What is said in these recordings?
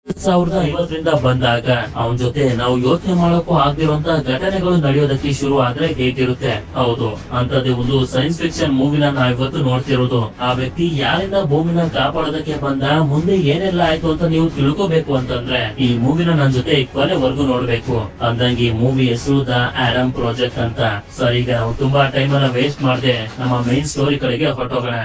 2050ರಿಂದ ಬಂದಾಗ ಅವನ ಜೊತೆ ನಾವು ಯೋಚನೆ ಮಾಡಕ್ಕೂ ಆಗದಿರುವಂತ ಘಟನೆಗಳು ನಡೆಯೋದಕ್ಕೆ ಶುರು ಆದ್ರೆ ಹೇಗಿರುತ್ತೆ. ಹೌದು, ಅಂತದೇ ಒಂದು ಸೈನ್ಸ್ ಫಿಕ್ಷನ್ ಮೂವಿನ ನಾವ್ ಇವತ್ತು ನೋಡ್ತಿರೋದು. ಆ ವ್ಯಕ್ತಿ ಯಾರಿಂದ ಭೂಮಿನ ಕಾಪಾಡೋದಕ್ಕೆ ಬಂದ, ಮುಂದೆ ಏನೆಲ್ಲ ಆಯ್ತು ಅಂತ ನೀವು ತಿಳ್ಕೋಬೇಕು ಅಂತಂದ್ರೆ ಈ ಮೂವಿನ ನನ್ ಜೊತೆ ಕೊನೆವರೆಗೂ ನೋಡ್ಬೇಕು. ಅಂದಂಗೆ ಈ ಮೂವಿ ಹೆಸರು ದ ಆಡಮ್ ಪ್ರಾಜೆಕ್ಟ್ ಅಂತ. ಸರ್, ಈಗ ನಾವು ತುಂಬಾ ಟೈಮ್ ಅನ್ನ ವೇಸ್ಟ್ ಮಾಡದೆ ನಮ್ಮ ಮೈನ್ ಸ್ಟೋರಿ ಕಡೆಗೆ ಹೊರಟೋಗೋಣ.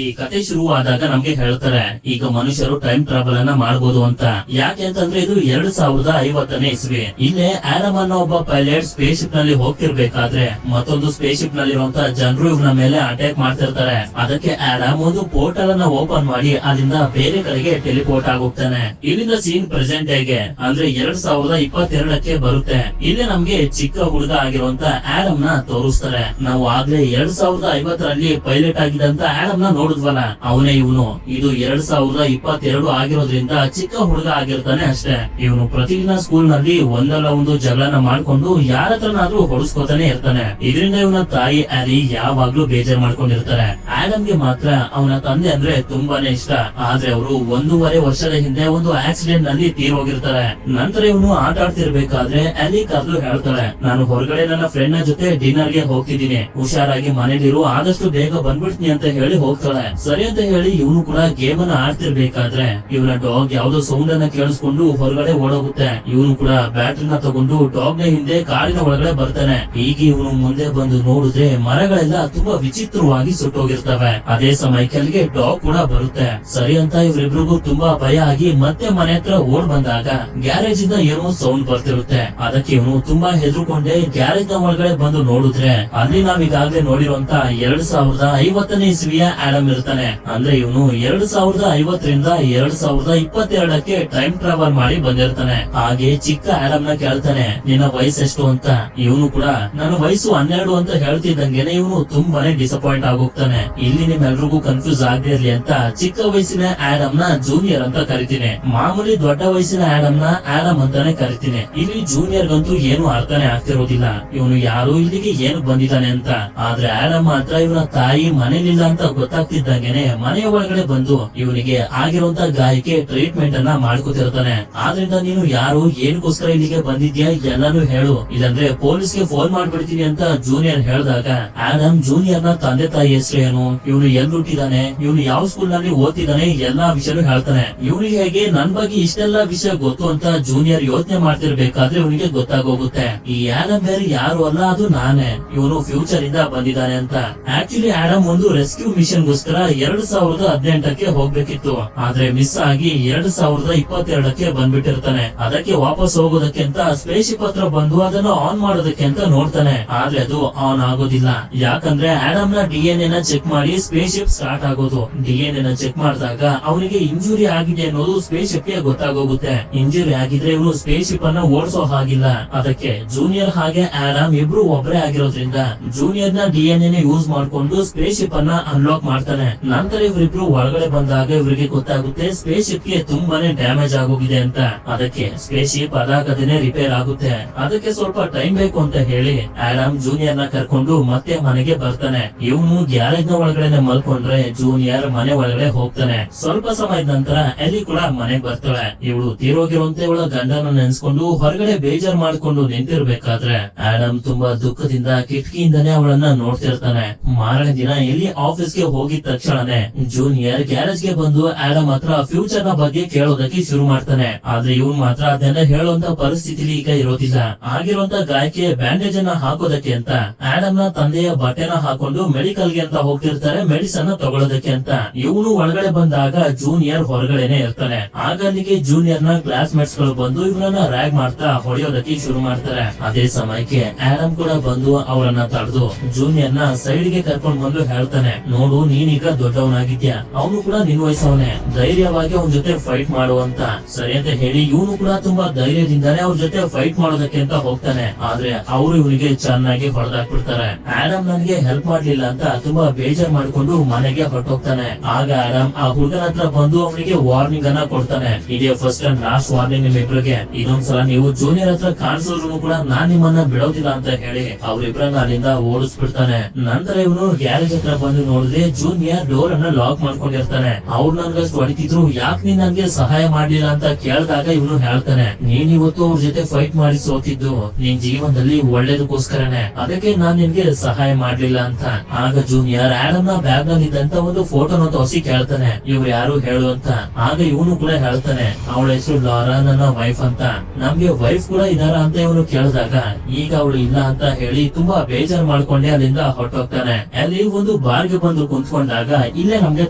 ಈ ಕತೆ ಶುರುವಾದಾಗ ನಮ್ಗೆ ಹೇಳ್ತಾರೆ ಈಗ ಮನುಷ್ಯರು ಟೈಮ್ ಟ್ರಾವೆಲ್ ಅನ್ನ ಮಾಡಬಹುದು ಅಂತ. ಯಾಕೆ ಅಂತಂದ್ರೆ ಇದು 2050ನೇ ಇಸ್ವಿ. ಇಲ್ಲೇ ಆಡಮ್ ಅನ್ನೋ ಒಬ್ಬ ಪೈಲಟ್ ಸ್ಪೇಸ್ ಶಿಪ್ ನಲ್ಲಿ ಹೋಗ್ತಿರ್ಬೇಕಾದ್ರೆ ಮತ್ತೊಂದು ಸ್ಪೇಸ್ ಶಿಪ್ ನಲ್ಲಿರುವಂತಹ ಜನರು ಇವನ ಮೇಲೆ ಅಟ್ಯಾಕ್ ಮಾಡ್ತಿರ್ತಾರೆ. ಅದಕ್ಕೆ ಆಡಮ್ ಒಂದು ಪೋರ್ಟಲ್ ಅನ್ನ ಓಪನ್ ಮಾಡಿ ಅಲ್ಲಿಂದ ಬೇರೆ ಕಡೆಗೆ ಟೆಲಿಪೋರ್ಟ್ ಆಗೋಗ್ತಾನೆ. ಇಲ್ಲಿಂದ ಸೀನ್ ಪ್ರೆಸೆಂಟ್ ಹೇಗೆ ಅಂದ್ರೆ 2022ಕ್ಕೆ ಬರುತ್ತೆ. ಇಲ್ಲಿ ನಮ್ಗೆ ಚಿಕ್ಕ ಹುಡುಗ ಆಗಿರುವಂತ ಆಡಮ್ ನ ತೋರಿಸ್ತಾರೆ. ನಾವು ಆಗ್ಲೇ 2050ರಲ್ಲಿ ಪೈಲಟ್ ಆಗಿದ್ದಂತ ಆಡಮ್ ನ ನೋಡಿದ್ವಲ್ಲ, ಅವನೇ ಇವನು. ಇದು 2022 ಆಗಿರೋದ್ರಿಂದ ಚಿಕ್ಕ ಹುಡುಗ ಆಗಿರ್ತಾನೆ ಅಷ್ಟೇ. ಇವನು ಪ್ರತಿದಿನ ಸ್ಕೂಲ್ ನಲ್ಲಿ ಒಂದಲ್ಲ ಒಂದು ಜಗಳನ ಮಾಡ್ಕೊಂಡು ಯಾರ ಹತ್ರನಾದ್ರೂ ಹೊಡಿಸ್ಕೋತಾನೆ ಇರ್ತಾನೆ. ಇದರಿಂದ ಇವನ ತಾಯಿ ಆಲಿ ಯಾವಾಗ್ಲೂ ಬೇಜಾರ್ ಮಾಡ್ಕೊಂಡಿರ್ತಾರೆ. ಆಡಮ್ಗೆ ಮಾತ್ರ ಅವನ ತಂದೆ ಅಂದ್ರೆ ತುಂಬಾನೇ ಇಷ್ಟ. ಆದ್ರೆ ಅವರು 1.5 ವರ್ಷದ ಹಿಂದೆ ಒಂದು ಆಕ್ಸಿಡೆಂಟ್ ನಲ್ಲಿ ತೀರೋಗಿರ್ತಾರೆ. ನಂತರ ಇವನು ಆಟ ಆಡ್ತಿರ್ಬೇಕಾದ್ರೆ ಆಲಿ ಕರ್ದು ಹೇಳ್ತಾಳೆ, ನಾನು ಹೊರಗಡೆ ನನ್ನ ಫ್ರೆಂಡ್ ನ ಜೊತೆ ಡಿನ್ನರ್ ಗೆ ಹೋಗ್ತಿದ್ದೀನಿ, ಹುಷಾರಾಗಿ ಮನೇಲಿರು, ಆದಷ್ಟು ಬೇಗ ಬಂದ್ಬಿಡ್ತೀನಿ ಅಂತ ಹೇಳಿ ಹೋಗ್ತಾಳೆ. ಸರಿ ಅಂತ ಹೇಳಿ ಇವನು ಕೂಡ ಗೇಮ್ ಅನ್ನ ಆಡ್ತಿರ್ಬೇಕಾದ್ರೆ ಇವನ ಡಾಗ್ ಯಾವ್ದೋ ಸೌಂಡ್ ಅನ್ನ ಕೇಳಿಸ್ಕೊಂಡು ಹೊರಗಡೆ ಓಡೋಗುತ್ತೆ. ಇವನು ಕೂಡ ಬ್ಯಾಟ್ರಿನ ತಗೊಂಡು ಡಾಗ್ ನ ಹಿಂದೆ ಕಾಡಿನ ಒಳಗಡೆ ಬರ್ತಾನೆ. ಈಗ ಇವನು ಮುಂದೆ ಬಂದು ನೋಡಿದ್ರೆ ಮರಗಳೆಲ್ಲ ತುಂಬಾ ವಿಚಿತ್ರವಾಗಿ ಸುಟ್ಟೋಗಿರ್ತವೆ. ಅದೇ ಸಮಯಕ್ಕೆ ಅಲ್ಲಿಗೆ ಡಾಗ್ ಕೂಡ ಬರುತ್ತೆ. ಸರಿ ಅಂತ ಇವರಿಬ್ರಿಗೂ ತುಂಬಾ ಭಯ ಆಗಿ ಮತ್ತೆ ಮನೆ ಹತ್ರ ಓಡ್ ಬಂದಾಗ ಗ್ಯಾರೇಜ್ ಇಂದ ಏನೋ ಸೌಂಡ್ ಬರ್ತಿರುತ್ತೆ. ಅದಕ್ಕೆ ಇವನು ತುಂಬಾ ಹೆದರ್ಕೊಂಡೆ ಗ್ಯಾರೇಜ್ ನ ಒಳಗಡೆ ಬಂದು ನೋಡಿದ್ರೆ ಅಲ್ಲಿ ನಾವೀಗಾಗ್ಲೇ ನೋಡಿರುವಂತ 2050ನೇ ಇಸ್ವಿಯ ಆಡಮ್ ಇರ್ತಾನೆ. ಅಂದ್ರೆ ಇವನು 2050ರಿಂದ 2022ಕ್ಕೆ ಟೈಮ್ ಟ್ರಾವೆಲ್ ಮಾಡಿ ಬಂದಿರ್ತಾನೆ. ಹಾಗೆ ಚಿಕ್ಕ ಆಡಮ್ ನ ಕೇಳ್ತಾನೆ, ನಿನ್ನ ವಯಸ್ಸೆಷ್ಟು ಅಂತ. ಇವನು ಕೂಡ ನನ್ನ ವಯಸ್ಸು 12 ಅಂತ ಹೇಳ್ತಿದ್ದಂಗೆನೆ ಇವನು ತುಂಬಾನೇ ಡಿಸಪಾಯಿಂಟ್ ಆಗೋಗ್ತಾನೆ. ಇಲ್ಲಿ ನಿಮ್ಮೆಲ್ರಿಗೂ ಕನ್ಫ್ಯೂಸ್ ಆಗದಿರ್ಲಿ ಅಂತ ಚಿಕ್ಕ ವಯಸ್ಸಿನ ಆಡಮ್ ನ ಜೂನಿಯರ್ ಅಂತ ಕರಿತೀನಿ. ಮಾಮೂಲಿ ದೊಡ್ಡ ವಯಸ್ಸಿನ ಆಡಮ್ ನ ಆಡಮ್ ಅಂತಾನೆ ಕರಿತೀನಿ. ಇಲ್ಲಿ ಜೂನಿಯರ್ ಗಂತೂ ಏನು ಅರ್ಥನೇ ಆಗ್ತಿರೋದಿಲ್ಲ, ಇವನು ಯಾರು, ಇಲ್ಲಿಗೆ ಏನು ಬಂದಿದ್ದಾನೆ ಅಂತ. ಆದ್ರೆ ಆಡಮ್ ಮಾತ್ರ ಇವನ ತಾಯಿ ಮನೇಲಿಲ್ಲ ಅಂತ ಗೊತ್ತಾಗ್ತಿದ್ದಂಗೆನೆ ಮನೆಯ ಒಳಗಡೆ ಬಂದು ಇವನಿಗೆ ಆಗಿರುವಂತ ಗಾಯಕ್ಕೆ ಟ್ರೀಟ್ಮೆಂಟ್ ಅನ್ನ ಮಾಡ್ಕೊತಿರ್ತಾನೆ. ಆದ್ರಿಂದ ನೀನು ಯಾರು, ಏನಕ್ಕೋಸ್ಕರ ಇಲ್ಲಿಗೆ ಬಂದಿದ್ಯಾ, ಎಲ್ಲಾನು ಹೇಳು, ಇಲ್ಲಾಂದ್ರೆ ಪೊಲೀಸ್ಗೆ ಫೋನ್ ಮಾಡ್ಬಿಡ್ತೀನಿ ಅಂತ ಜೂನಿಯರ್ ಹೇಳಿದಾಗ ಆಡಮ್ ಜೂನಿಯರ್ ನ ತಂದೆ ತಾಯಿ ಹೆಸರು ಏನು, ಇವನು ಎಲ್ಲಿ ಹುಟ್ಟಿದಾನೆ, ಇವನು ಯಾವ ಸ್ಕೂಲ್ ನಲ್ಲಿ ಓದ್ತಿದ್ದಾನೆ, ಎಲ್ಲಾ ವಿಷಯನೂ ಹೇಳ್ತಾನೆ. ಇವನಿಗೆ ಹೇಗೆ ನನ್ ಬಗ್ಗೆ ಇಷ್ಟೆಲ್ಲಾ ವಿಷಯ ಗೊತ್ತು ಅಂತ ಜೂನಿಯರ್ ಯೋಚನೆ ಮಾಡ್ತಿರ್ಬೇಕಾದ್ರೆ ಇವನಿಗೆ ಗೊತ್ತಾಗೋಗುತ್ತೆ ಈ ಆಡಮ್ ಬೇರೆ ಯಾರು ಅಲ್ಲ, ಅದು ನಾನೇ, ಇವನು ಫ್ಯೂಚರ್ ಇಂದ ಬಂದಿದ್ದಾನೆ ಅಂತ. ಆಕ್ಚುಲಿ ಆಡಮ್ ಒಂದು ರೆಸ್ಕ್ಯೂ ಮಿಷನ್ ಗೋಸ್ಕರ 2018ಕ್ಕೆ ಹೋಗ್ಬೇಕಿತ್ತು. ಆದ್ರೆ ಮಿಸ್ ಆಗಿ 2022ಕ್ಕೆ ಬಂದ್ಬಿಟ್ಟಿರ್ತಾನೆ. ಅದಕ್ಕೆ ವಾಪಸ್ ಹೋಗೋದಕ್ಕೆ ಅಂತ ಸ್ಪೇಸ್ ಶಿಪ್ ಹತ್ರ ಬಂದು ಅದನ್ನು ಆನ್ ಮಾಡೋದಕ್ಕೆ ಅಂತ ನೋಡ್ತಾನೆ. ಆದ್ರೆ ಅದು ಆನ್ ಆಗೋದಿಲ್ಲ. ಯಾಕಂದ್ರೆ ಆಡಮ್ ನ DNA ನ ಚೆಕ್ ಮಾಡಿ ಸ್ಪೇಸ್ ಶಿಪ್ ಸ್ಟಾರ್ಟ್ ಆಗೋದು. DNA ನ ಚೆಕ್ ಮಾಡಿದಾಗ ಅವನಿಗೆ ಇಂಜುರಿ ಆಗಿದೆ ಅನ್ನೋದು ಸ್ಪೇಸ್ ಶಿಪ್ ಗೆ ಗೊತ್ತಾಗೋಗುತ್ತೆ. ಇಂಜುರಿ ಆಗಿದ್ರೆ ಇವನು ಸ್ಪೇಸ್ ಶಿಪ್ ಅನ್ನ ಓಡಿಸೋ ಹಾಗಿಲ್ಲ. ಅದಕ್ಕೆ ಜೂನಿಯರ್ ಹಾಗೆ ಆಡಮ್ ಇಬ್ರು ಒಬ್ಬರೇ ಆಗಿರೋದ್ರಿಂದ ಜೂನಿಯರ್ ನ DNA ನ ಯೂಸ್ ಮಾಡ್ಕೊಂಡು ಸ್ಪೇಸ್ ಶಿಪ್ ಅನ್ನ ಅನ್ಲಾಕ್ ಮಾಡ್ತಾನೆ. ನಂತರ ಇವರಿಬ್ರು ಒಳಗಡೆ ಬಂದಾಗ ಇವರಿಗೆ ಗೊತ್ತಾಗುತ್ತೆ ಸ್ಪೇಸ್ ಶಿಪ್ ಗೆ ತುಂಬಾನೇ ಡ್ಯಾಮೇಜ್ ಆಗೋಗಿದೆ ಅಂತ. ಅದಕ್ಕೆ ಸ್ಪೇಸ್ ಶಿಪ್ ಅದಾಗದೇನೆ ರಿಪೇರ್ ಆಗುತ್ತೆ. ಅದಕ್ಕೆ ಸ್ವಲ್ಪ ಟೈಮ್ ಬೇಕು ಅಂತ ಹೇಳಿ ಆಡಮ್ ಜೂನಿಯರ್ ನ ಕರ್ಕೊಂಡು ಮತ್ತೆ ಮನೆಗೆ ಬರ್ತಾನೆ. ಇವನು ಗ್ಯಾರೇಜ್ ನ ಒಳಗಡೆ ಮಲ್ಕೊಂಡ್ರೆ ಜೂನಿಯರ್ ಮನೆ ಒಳಗಡೆ ಹೋಗ್ತಾನೆ. ಸ್ವಲ್ಪ ಸಮಯದ ನಂತರ ಎಲಿ ಕೂಡ ಮನೆಗೆ ಬರ್ತಾಳೆ. ಇವಳು ತೀರೋಗಿರುವಂತೆ ಇವಳ ಗಂಡನ ನೆನ್ಸ್ಕೊಂಡು ಹೊರಗಡೆ ಬೇಜಾರ್ ಮಾಡ್ಕೊಂಡು ನಿಂತಿರ್ಬೇಕಾದ್ರೆ ಆಡಮ್ ತುಂಬಾ ದುಃಖದಿಂದ ಕಿಟಕಿಯಿಂದಾನೇ ಅವಳನ್ನ ನೋಡ್ತಿರ್ತಾನೆ. ಮಾರನೇ ದಿನ ಎಲಿ ಆಫೀಸ್ಗೆ ಹೋಗಿದ ತಕ್ಷಣನೇ ಜೂನಿಯರ್ ಗ್ಯಾರೇಜ್ ಗೆ ಬಂದು ಆಡಮ್ ಹತ್ರ ಫ್ಯೂಚರ್ ನ ಬಗ್ಗೆ ಕೇಳೋದಕ್ಕೆ ಶುರು ಮಾಡ್ತಾನೆ. ಆದ್ರೆ ಇವನ್ ಮಾತ್ರ ಅದನ್ನೆಲ್ಲ ಹೇಳುವಂತ ಪರಿಸ್ಥಿತಿಲಿ ಈಗ ಇರೋದಿಲ್ಲ. ಆಗಿರುವಂತ ಗಾಯಕ್ಕೆ ಬ್ಯಾಂಡೇಜ್ ಅನ್ನ ಹಾಕೋದಕ್ಕೆ ಅಂತ ಆಡಮ್ ನ ತಂದೆಯ ಬಟ್ಟೆನ ಹಾಕೊಂಡು ಮೆಡಿಕಲ್ ಗೆ ಅಂತ ಹೋಗ್ತಿರ್ತಾರೆ, ಮೆಡಿಸನ್ ತಗೊಳ್ಳೋದಕ್ಕೆ ಅಂತ. ಇವನು ಒಳಗಡೆ ಬಂದಾಗ ಜೂನಿಯರ್ ಹೊರಗಡೆನೆ ಇರ್ತಾನೆ. ಆಗ ಅಲ್ಲಿಗೆ ಜೂನಿಯರ್ ನ ಕ್ಲಾಸ್ ಮೇಟ್ಸ್ ಗಳು ಬಂದು ಇವರನ್ನ ರ್ಯಾಗ್ ಮಾಡ್ತಾ ಹೊಡೆಯೋದಕ್ಕೆ ಶುರು ಮಾಡ್ತಾರೆ. ಅದೇ ಸಮಯಕ್ಕೆ ಆಡಮ್ ಕೂಡ ಬಂದು ಅವರನ್ನ ತಡೆದು ಜೂನಿಯರ್ ನ ಸೈಡ್ ಗೆ ಕರ್ಕೊಂಡ್ ಬಂದು ಹೇಳ್ತಾನೆ, ನೋಡು ನೀನೀಗ ದೊಡ್ಡವನಾಗಿದ್ಯಾ, ಅವನು ಕೂಡ ನಿನ್ ವಯಸ್ಸವನೇ, ಧೈರ್ಯವಾಗಿ ಅವನ ಜೊತೆ ಫೈಟ್ ಮಾಡುವಂತ. ಸರಿ ಅಂತ ಹೇಳಿ ಇವನು ಕೂಡ ತುಂಬಾ ಧೈರ್ಯದಿಂದಾನೆ ಅವ್ರ ಜೊತೆ ಫೈಟ್ ಮಾಡೋದಕ್ಕೆ ಅಂತ ಹೋಗ್ತಾನೆ. ಆದ್ರೆ ಅವರು ಇವನಿಗೆ ಚೆನ್ನಾಗಿ ಹೊಡೆದಾಕ್ಬಿಡ್ತಾರೆ. ಆಡಮ್ ನನ್ಗೆ ಹೆಲ್ಪ್ ಮಾಡ್ಲಿಲ್ಲ ಅಂತ ತುಂಬಾ ಬೇಜಾರ್ ಮಾಡ್ಕೊಂಡು ಮನೆಗೆ ಹೊರಟೋಗ್ತಾನೆ. ಆಗ ಆಡಮ್ ಆ ಹುಡುಗನ ಹತ್ರ ಬಂದು ಅವನಿಗೆ ವಾರ್ನಿಂಗ್ ಅನ್ನ ಕೊಡ್ತಾನೆ, ಇದೇ ಫಸ್ಟ್ ಅಂಡ್ ಲಾಸ್ಟ್ ವಾರ್ನಿಂಗ್ ನಿಮ್ಮಿಬ್ರಿಗೆ, ಇದೊಂದ್ಸಲ ನೀವು ಜೂನಿಯರ್ ಹತ್ರ ಕಾಣಿಸಿದ್ರು ಕೂಡ ನಾನ್ ನಿಮ್ಮನ್ನ ಬಿಡೋದಿಲ್ಲ ಅಂತ ಹೇಳಿ ಅವ್ರಿಬ್ರನ್ನ ಅಲ್ಲಿಂದ ಓಡಿಸ್ಬಿಡ್ತಾನೆ. ನಂತರ ಇವನು ಗ್ಯಾರೇಜ್ ಹತ್ರ ಬಂದು ನೋಡಿದ್ರೆ ಜೂನಿಯರ್ ಜೂನಿಯರ್ ಡೋರ್ ಅನ್ನ ಲಾಕ್ ಮಾಡ್ಕೊಂಡಿರ್ತಾನೆ. ಅವ್ರು ನನ್ಗಷ್ಟು ಹೊಡಿತಿದ್ರು, ಯಾಕೆ ನೀನ್ ನನ್ಗೆ ಸಹಾಯ ಮಾಡ್ಲಿಲ್ಲ ಅಂತ ಕೇಳಿದಾಗ ಇವನು ಹೇಳ್ತಾನೆ, ನೀನ್ ಇವತ್ತು ಅವ್ರ ಜೊತೆ ಫೈಟ್ ಮಾಡಿ ಸೋತಿದ್ದು ನಿನ್ ಜೀವನದಲ್ಲಿ ಒಳ್ಳೇದಕ್ಕೋಸ್ಕರನೇ, ಅದಕ್ಕೆ ನಾನ್ ನಿನ್ಗೆ ಸಹಾಯ ಮಾಡ್ಲಿಲ್ಲ ಅಂತ. ಆಗ ಜೂನಿಯರ್ ಆಡಮ್ ನ ಬ್ಯಾಗ್ ನಲ್ಲಿ ಇದ್ದಂತ ಒಂದು ಫೋಟೋನ ತೋರಿಸಿ ಕೇಳ್ತಾನೆ, ಇವ್ರು ಯಾರು ಹೇಳು ಅಂತ. ಆಗ ಇವನು ಕೂಡ ಹೇಳ್ತಾನೆ, ಅವಳ ಹೆಸರು ಲಾರಾ, ನನ್ನ ವೈಫ್ ಅಂತ. ನಮ್ಗೆ ವೈಫ್ ಕೂಡ ಇದಾರ ಅಂತ ಇವನು ಕೇಳಿದಾಗ ಈಗ ಅವಳು ಇಲ್ಲ ಅಂತ ಹೇಳಿ ತುಂಬಾ ಬೇಜಾರ್ ಮಾಡ್ಕೊಂಡೆ ಅಲ್ಲಿಂದ ಹೊರಟೋಗ್ತಾನೆ. ಅಲ್ಲಿ ಒಂದು ಬಾರ್ಗೆ ಬಂದು ಕುಂತ್ಕೊಂಡಾಗ ಇಲ್ಲೇ ನಮ್ಗೆ